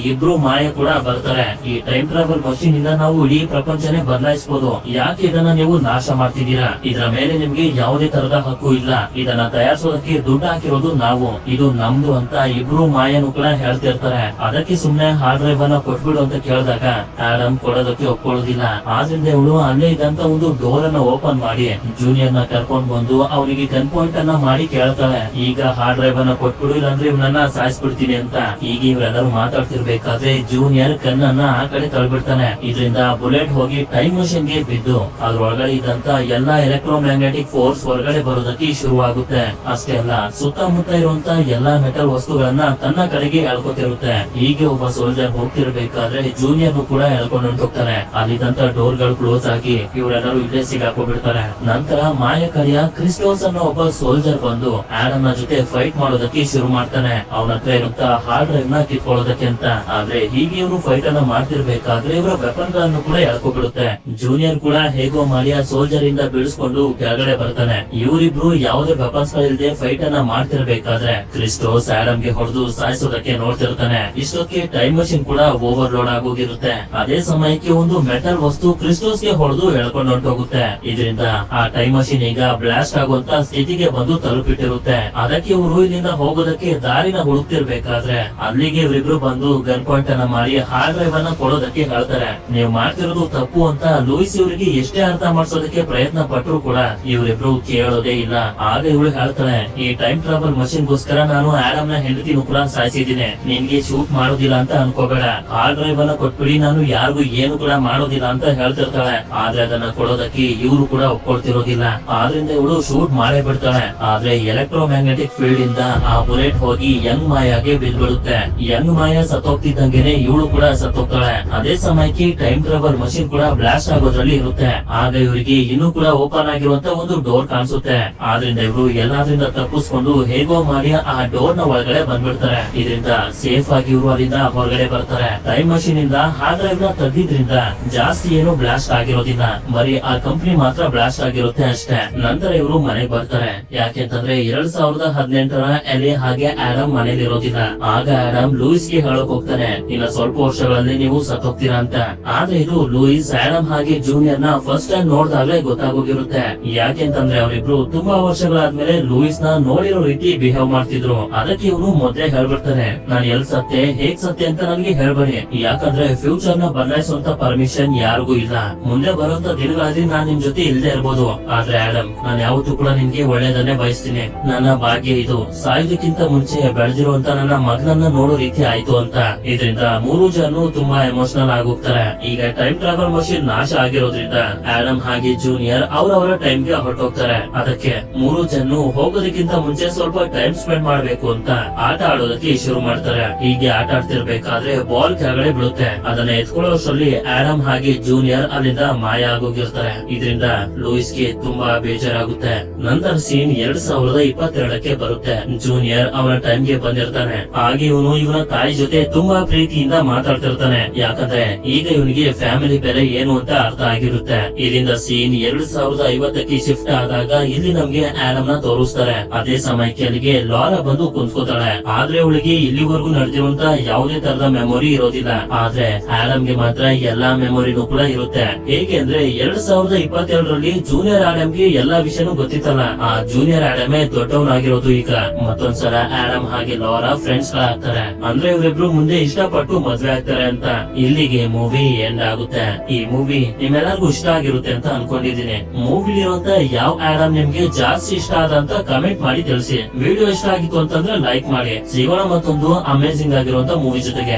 ಇಬ್ರು ಮಾಯ ಕೂಡ ಬರ್ತಾರೆ. ಈ ಟೈಮ್ ಟ್ರಾವೆಲ್ ಮಷೀನ್ ಇಂದ ನಾವು ಇಡೀ ಪ್ರಪಂಚನೇ ಬದಲಾಯಿಸಬಹುದು, ಯಾಕೆ ಇದನ್ನ ನೀವು ನಾಶ ಮಾಡ್ತಿದ್ದೀರಾ? ಇದರ ಮೇಲೆ ನಿಮ್ಗೆ ಯಾವುದೇ ತರದ ಹಕ್ಕು ಇಲ್ಲ. ಇದನ್ನ ತಯಾರಿಸೋದಕ್ಕೆ ದುಡ್ಡು ಹಾಕಿರೋದು ನಾವು, ಇದು ನಮ್ಮ ನಿಮ್ದು ಅಂತ ಇಬ್ರು ಮಾಯನು ಕೂಡ ಹೇಳ್ತಿರ್ತಾರೆ. ಅದಕ್ಕೆ ಸುಮ್ನೆ ಹಾರ್ಡ್ ಡ್ರೈವ್ ಅನ್ನ ಕೊಟ್ಬಿಡು ಅಂತ ಕೇಳಿದಾಗ ಆಡಮ್ ಕೊಡೋದಕ್ಕೆ ಒಪ್ಕೊಳ್ಳೋದಿಲ್ಲ. ಆದ್ರಿಂದ ಇವಳು ಅಲ್ಲೇ ಇದ್ದಂತ ಒಂದು ಡೋರ್ ಅನ್ನ ಓಪನ್ ಮಾಡಿ ಜೂನಿಯರ್ ನ ಕರ್ಕೊಂಡ್ ಬಂದು ಅವನಿಗೆ ಗನ್ ಪಾಯಿಂಟ್ ಅನ್ನ ಮಾಡಿ ಕೇಳ್ತಾಳೆ, ಈಗ ಹಾರ್ಡ್ ಡ್ರೈವ್ ಅನ್ನ ಕೊಟ್ಬಿಡು ಇಲ್ಲಾಂದ್ರೆ ಇವನನ್ನ ಸಾಯಿಸ್ಬಿಡ್ತೀನಿ ಅಂತ. ಈಗ ಇವರೆಲ್ಲರೂ ಮಾತಾಡ್ತಿರ್ಬೇಕಾದ್ರೆ ಜೂನಿಯರ್ ಕಣ್ಣನ್ನ ಆ ಕಡೆ ತಳ್ಬಿಡ್ತಾನೆ. ಇದರಿಂದ ಬುಲೆಟ್ ಹೋಗಿ ಟೈಮ್ ಮಷಿನ್ ಗೆ ಬಿದ್ದು ಅದ್ರೊಳಗಡೆ ಇದ್ದಂತ ಎಲ್ಲಾ ಎಲೆಕ್ಟ್ರೋಮ್ಯಾಗ್ನೆಟಿಕ್ ಫೋರ್ಸ್ ಹೊರಗಡೆ ಬರೋದಕ್ಕೆ ಶುರುವಾಗುತ್ತೆ. ಅಷ್ಟೇ ಅಲ್ಲ, ಸುತ್ತಮುತ್ತ ಇರುವಂತ ಎಲ್ಲಾ ಮೆಟಲ್ ವಸ್ತುಗಳನ್ನ ತನ್ನ ಕಡೆಗೆ ಎಳ್ಕೊತಿರುತ್ತೆ. ಹೀಗೆ ಒಬ್ಬ ಸೋಲ್ಜರ್ ಹೋಗ್ತಿರ್ಬೇಕಾದ್ರೆ ಜೂನಿಯರ್ ಕೂಡ ಎಳ್ಕೊಂಡು ಹೊಂಟೋಗ್ತಾನೆ. ಅಲ್ಲಿದ್ದಂತ ಡೋರ್ ಗಳು ಕ್ಲೋಸ್ ಆಗಿ ಇವರೆಲ್ಲರೂ ಇಲ್ಲೇ ಸಿಗಾಕೊಂಡ್ಬಿಡ್ತಾರೆ. ನಂತರ ಮಾಯಕರಿಯ ಕ್ರಿಸ್ಟೋಸ್ ಅನ್ನೋ ಒಬ್ಬ ಸೋಲ್ಜರ್ ಬಂದು ಆಡಮ್ ನ ಜೊತೆ ಫೈಟ್ ಮಾಡೋದಕ್ಕೆ ಶುರು ಮಾಡ್ತಾನೆ. ಅವನ ಹತ್ರ ಇರುವಂತ ಹಾರ್ಡ್ ಡ್ರೈವ್ ನ ಕಿತ್ಕೊಳ್ಳೋದಕ್ಕೆ ಅಂತ. ಆದ್ರೆ ಹೀಗೆ ಇವರು ಫೈಟ್ ಅನ್ನ ಮಾಡ್ತಿರ್ಬೇಕಾದ್ರೆ ಇವರ ವೆಪನ್ ಗಳನ್ನು ಕೂಡ ಎಳ್ಕೊಬಿಡುತ್ತೆ. ಜೂನಿಯರ್ ಕೂಡ ಹೇಗೋ ಮಾಡಿ ಆ ಸೋಲ್ಜರ್ ಇಂದ ಬೀಳಿಸ್ಕೊಂಡು ಕೆಳಗಡೆ ಬರ್ತಾನೆ. ಇವರಿಬ್ರು ಯಾವುದೇ ವೆಪನ್ಸ್ ಗಳಿಲ್ಲದೆ ಫೈಟ್ ಅನ್ನ ಮಾಡ್ತಿರ್ಬೇಕಾದ್ರೆ ಕ್ರಿಸ್ಟೋಸ್ ಆಡಮ್ ಗೆ ಹೊಡೆದು ಸಾಯಿಸೋದಕ್ಕೆ ನೋಡ್ತಿರ್ತಾನೆ. ಇಷ್ಟೊತ್ತಿಗೆ ಟೈಮ್ ಮಷಿನ್ ಕೂಡ ಓವರ್ಲೋಡ್ ಆಗೋಗಿರುತ್ತೆ. ಅದೇ ಸಮಯಕ್ಕೆ ಒಂದು ಮೆಟಲ್ ವಸ್ತು ಕ್ರಿಸ್ಟೋಸ್ ಗೆ ಹೊಡೆದು ಎಳ್ಕೊಂಡು ಹೊಂಟೋಗುತ್ತೆ. ಇದರಿಂದ ಆ ಟೈಮ್ ಮಷಿನ್ ಈಗ ಬ್ಲಾಸ್ಟ್ ಆಗುವಂತ ಸ್ಥಿತಿಗೆ ಬಂದು ತಲುಪಿಟ್ಟಿರುತ್ತೆ. ಅದಕ್ಕೆ ಇವರು ಇಲ್ಲಿಂದ ಹೋಗೋದಕ್ಕೆ ದಾರಿನ ಹುಡುಕ್ತಿರ್ಬೇಕಾದ್ರೆ ಅಲ್ಲಿಗೆ ಇವರಿಬ್ರು ಬಂದು ಗನ್ ಪಾಯಿಂಟ್ ಅನ್ನ ಮಾಡಿ ಹಾರ್ಡ್ ಡ್ರೈವ್ ಅನ್ನ ಕೊಡೋದಕ್ಕೆ ಹೇಳ್ತಾರೆ. ನೀವು ಮಾಡ್ತಿರೋದು ತಪ್ಪು ಅಂತ ಲೂಯಿಸ್ ಇವರಿಗೆ ಎಷ್ಟೇ ಅರ್ಥ ಮಾಡಿಸೋದಕ್ಕೆ ಪ್ರಯತ್ನ ಪಟ್ಟರು ಕೂಡ ಇವರಿಬ್ರು ಕೇಳೋದೇ ಇಲ್ಲ. ಆಗ ಇವಳು ಹೇಳ್ತಾಳೆ, ಈ ಟೈಮ್ ಟ್ರಾವೆಲ್ ಮಷಿನ್ ಗೋಸ್ಕರ ನಾನು ಆಡಮ್ ನ ಹೆಂಡತಿನೂ ಕೂಡ ಸಾಯಿಸಿದ್ದೀನಿ. ನಿನ್ಗೆ ಶೂಟ್ ಮಾಡೋದಿಲ್ಲ ಅಂತ ಅನ್ಕೋಬೇಡ. ಹಾರ್ಡ್ ಡ್ರೈವ್ ಅನ್ನ ಕೊಟ್ಬಿಡಿ, ನಾನು ಯಾರಿಗೂ ಏನು ಕೂಡ ಮಾಡೋದಿಲ್ಲ ಅಂತ ಹೇಳ್ತಿರ್ತಾಳೆ. ಆದ್ರೆ ಅದನ್ನ ಕೊಡೋದಕ್ಕೆ ಇವರು ಕೂಡ ಒಪ್ಕೊಳ್ತಿರೋದಿಲ್ಲ. ಆದ್ರಿಂದ ಇವಳು ಶೂಟ್ ಮಾಡೇ ಬಿಡ್ತಾಳೆ. ಆದ್ರೆ ಎಲೆಕ್ಟ್ರೋಮ್ಯಾಗ್ನೆಟಿಕ್ ಫೀಲ್ಡ್ ಇಂದ ಆ ಬುಲೆಟ್ ಹೋಗಿ ಯಂಗ್ ಮಾಯಾಗೆ ಬಿದ್ಬಿಡುತ್ತೆ. ಯಂಗ್ ಮಾಯಾ ಸತ್ತೋಗ್ತಿದ್ದಂಗೆನೆ ಇವಳು ಕೂಡ ಸತ್ತೋಗ್ತಾಳೆ. ಅದೇ ಸಮಯಕ್ಕೆ ಟೈಮ್ ಟ್ರಾವೆಲ್ ಮಷಿನ್ ಕೂಡ ಬ್ಲಾಸ್ಟ್ ಆಗೋದ್ರಲ್ಲಿ ಇರುತ್ತೆ. ಆಗ ಇವರಿಗೆ ಇನ್ನೂ ಕೂಡ ಓಪನ್ ಆಗಿರುವಂತ ಒಂದು ಡೋರ್ ಕಾಣಿಸುತ್ತೆ. ಆದ್ರಿಂದ ಇವರು ಎಲ್ಲಾದ್ರಿಂದ ತಪ್ಪಿಸ್ಕೊಂಡು ಹೇಗೋ ಮಾಡಿ ಆ ಡೋರ್ ನ ಒಳಗಡೆ ಬಂದ್ಬಿಡ್ತಾರೆ. ಇದರಿಂದ ಸೇಫ್ ಆಗಿ ಇವರು ಅಲ್ಲಿಂದ ಹೊರಗಡೆ ಬರ್ತಾರೆ. ಟೈಮ್ ಮಷಿನ್ ಇಂದ ಹಾರ್ಡ್ ಡ್ರೈವ್ ನ ತೆಗ್ದಿದ್ರಿಂದ ಜಾಸ್ತಿ ಏನು ಬ್ಲಾಸ್ಟ್ ಆಗಿರೋದಿಲ್ಲ, ಬರೀ ಆ ಕಂಪನಿ ಮಾತ್ರ ಬ್ಲಾಸ್ಟ್ ಆಗಿರುತ್ತೆ ಅಷ್ಟೇ. ನಂತರ ಇವರು ಮನೆಗೆ ಬರ್ತಾರೆ. ಯಾಕೆಂತಂದ್ರೆ 2018 ಎಲೆ ಹಾಗೆ ಆಡಮ್ ಮನೇಲಿ ಇರೋದಿಲ್ಲ. ಆಗ ಆಡಮ್ ಲೂಯಿಸ್ ಗೆ ಹೇಳಕ್ ಹೋಗ್ತಾನೆ, ಇನ್ನ ಸ್ವಲ್ಪ ವರ್ಷಗಳಲ್ಲಿ ನೀವು ಸತ್ತೋಗ್ತೀರಾ ಅಂತ. ಆದ್ರೆ ಇದು ಲೂಯಿಸ್ ಆಡಮ್ ಹಾಗೆ ಜೂನಿಯರ್ ನ ಫಸ್ಟ್ ಟೈಮ್ ನೋಡ್ದಾಗ್ಲೇ ಗೊತ್ತಾಗೋಗಿರುತ್ತೆ. ಯಾಕೆಂತಂದ್ರೆ ಅವರಿಬ್ರು ತುಂಬಾ ವರ್ಷಗಳಾದ್ಮೇಲೆ ಲೂಯಿಸ್ ನ ನೋಡಿರೋ ರೀತಿ ಬಿಹೇವ್ ಮಾಡ್ತಿದ್ರು. ಅದಕ್ಕೆ ಇವನು ಮೊದ್ಲೇ ಹೇಳ್ಬಿಡ್ತಾನೆ, ನಾನು ಎಲ್ ಸತ್ತೆ ಹೇಗ್ ಸತ್ತೆ ಅಂತ ನನ್ಗೆ ಹೇಳ್ಬೇಡಿ, ಯಾಕಂದ್ರೆ ಫ್ಯೂಚರ್ ನ ಬದಲಾಯಿಸುವಂತ ಪರ್ಮಿಷನ್ ಯಾರಿಗೂ ಇಲ್ಲ. ಮುಂದೆ ಬರುವಂತ ದಿನಗಳಲ್ಲಿ ನಾನ್ ನಿಮ್ ಜೊತೆ ಇಲ್ದೇ ಇರ್ಬೋದು. ಆದ್ರೆ ಆಡಮ್, ನಾನು ಯಾವತ್ತೂ ಕೂಡ ನಿನ್ಗೆ ಒಳ್ಳೇದನ್ನೇ ಬಯಸ್ತೀನಿ. ನನ್ನ ಭಾಗ್ಯ ಇದು ಸಾಯೋದಕ್ಕಿಂತ ಮುಂಚೆ ಬೆಳೆದಿರುವಂತ ನನ್ನ ಮಗನನ್ನ ನೋಡೋ ರೀತಿ ಆಯ್ತು ಅಂತ. ಇದರಿಂದ ಮೂರು ಜನ ತುಂಬಾ ಎಮೋಷನಲ್ ಆಗೋಗ್ತಾರೆ. ಈಗ ಟೈಮ್ ಟ್ರಾವೆಲ್ ಮಷಿನ್ ನಾಶ ಆಗಿರೋದ್ರಿಂದ ಆಡಮ್ ಹಾಗೆ ಜೂನಿಯರ್ ಅವರವರ ಟೈಮ್ ಗೆ ಹೊರಟೋಗ್ತಾರೆ. ಅದಕ್ಕೆ ಮೂರು ಜನ ಹೋಗೋದಕ್ಕಿಂತ ಮುಂಚೆ ಸ್ವಲ್ಪ ಟೈಮ್ ಸ್ಪೆಂಡ್ ಮಾಡ್ಬೇಕು ಅಂತ ಆಟ ಆಡೋದಕ್ಕೆ ಶುರು ಮಾಡ್ತಾರೆ. ಹೀಗೆ ಆಟ ಆಡ್ತಿರ್ಬೇಕಾದ್ರೆ ಬಾಲ್ ಕೆಳಗಡೆ ಬೀಳುತ್ತೆ. ಅದನ್ನ ಎತ್ಕೊಳ್ಳೋಷ್ಟರಲ್ಲಿ ಆಡಮ್ ಹಾಗೆ ಜೂನಿಯರ್ ಅಲ್ಲಿಂದ ಮಾಯ ಆಗೋಗಿರ್ತಾರೆ. ಇದರಿಂದ ಲೂಯಿಸ್ ಗೆ ತುಂಬಾ ಬೇಜಾರಾಗುತ್ತೆ. ನಂತರ ಸೀನ್ 2022ಕ್ಕೆ ಬರುತ್ತೆ. ಜೂನಿಯರ್ ಅವನ ಟೈಮ್ ಗೆ ಬಂದಿರ್ತಾನೆ. ಹಾಗೆ ಇವನು ಇವನ ತಾಯಿ ಜೊತೆ ತುಂಬಾ ಪ್ರೀತಿಯಿಂದ ಮಾತಾಡ್ತಿರ್ತಾನೆ. ಯಾಕಂದ್ರೆ ಈಗ ಇವನಿಗೆ ಫ್ಯಾಮಿಲಿ ಬೆಲೆ ಏನು ಅಂತ ಅರ್ಥ ಆಗಿರುತ್ತೆ. ಇದರಿಂದ ಸೀನ್ 2050ಕ್ಕೆ ಶಿಫ್ಟ್ ಆದಾಗ ಇಲ್ಲಿ ನಮ್ಗೆ ಆಡಮ್ ನ ತೋರಿಸ್ತಾರೆ. ಅದೇ ಸಮಯಕ್ಕೆ ಅಲ್ಲಿಗೆ ಲಾರಾ ಬಂದು ಕುಂತ್ಕೋತಾಳೆ. ಆದ್ರೆ ಅವಳಿಗೆ ಇಲ್ಲಿವರೆಗೂ ನಡೆದಿರುವಂತ ಯಾವುದೇ ತರದ ಮೆಮೊರಿ ಇರೋದಿಲ್ಲ. ಆದ್ರೆ ಆಡಮ್ ಗೆ ಮಾತ್ರ ಎಲ್ಲಾ ಮೆಮೊರಿನೂ ಕೂಡ ಇರುತ್ತೆ. ಹೇಗೆಂದ್ರೆ 2022ರಲ್ಲಿ ಜೂನಿಯರ್ ಆಡಮ್ ಗೆ ಎಲ್ಲಾ ವಿಷಯನೂ ಗೊತ್ತಿತ್ತಲ್ಲ. ಆ ಜೂನಿಯರ್ ಆಡಮೇ ದೊಡ್ಡವನಾಗಿರೋದು. ಈಗ ಮತ್ತೊಂದ್ಸಲ ಆಡಮ್ ಹಾಗೆ ಲಾರಾ ಫ್ರೆಂಡ್ಸ್ ಗಳಾಗ್ತಾರೆ. ಅಂದ್ರೆ ಇವರಿಬ್ರು ಮುಂದೆ ಇಷ್ಟಪಟ್ಟು ಮದ್ವೆ ಆಗ್ತಾರೆ ಅಂತ. ಇಲ್ಲಿಗೆ ಮೂವಿ ಎಂಡ್ ಆಗುತ್ತೆ. ಈ ಮೂವಿ ನಿಮ್ಮೆಲ್ಲರಿಗೂ ಇಷ್ಟ ಆಗಿರುತ್ತೆ ಅಂತ ಅನ್ಕೊಂಡಿದೀನಿ. ಮೂವಿಲಿರುವಂತ ಯಾವ ಆಡಮ್ ನಿಮ್ಗೆ ಜಾಸ್ತಿ ಇಷ್ಟ ಆದ ಅಂತ ಕಮೆಂಟ್ ಮಾಡಿ ತಿಳಿಸಿ. ವಿಡಿಯೋ ಇಷ್ಟ ಆಗಿತ್ತು ಅಂತಂದ್ರೆ ಲೈಕ್ ಮಾಡಿ. ಸಿಗೋಣ ಮತ್ತೊಂದು ಅಮೇಜಿಂಗ್ ಆಗಿರುವಂತ ಮೂವಿ ಜೊತೆಗೆ.